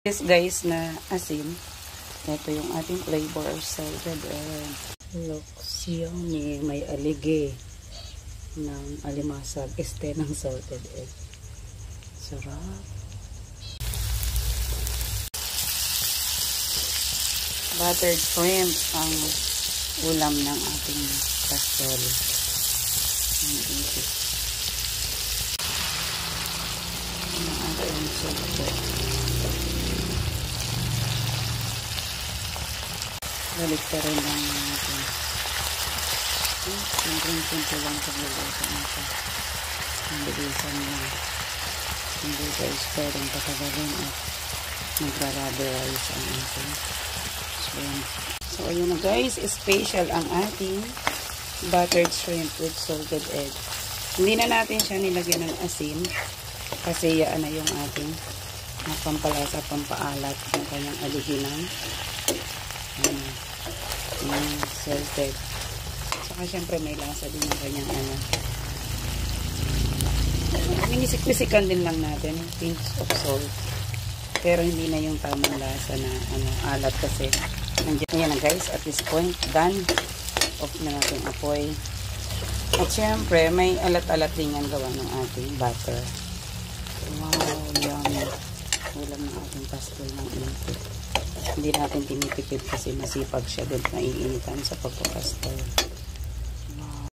This guys na asin. Ito yung ating flavor of salted egg. Look, yummy. May alige ng alimasag. Ng salted egg. Sarap. Buttered shrimp ang ulam ng ating pastel. Ang ating salted. Balik pa rin lang natin. Simple lang sa luluto nito. Mabilisan lang. Hindi guys pwedeng patagalin at magra-ruberize ang ating shrimp. So ayun na guys, special ang ating buttered shrimp with salted egg. Hindi na natin siya nilagyan ng asin kasi yan na yung ating pampalasa, pampaalat ng kanyang aliginan. Salted. Saka syempre may lasa din yung kanyang minisik-misikan din lang natin pinch of salt, pero hindi na yung tamang lasa na alat kasi nandiyan na guys. At this point done, off na natin apoy at syempre may alat-alat din yan gawa ng ating butter. Wow, yummy ulam ng ating pastel ng init. Hindi natin tinitipid kasi masipag siya doon, maiinitan sa pagpapastel.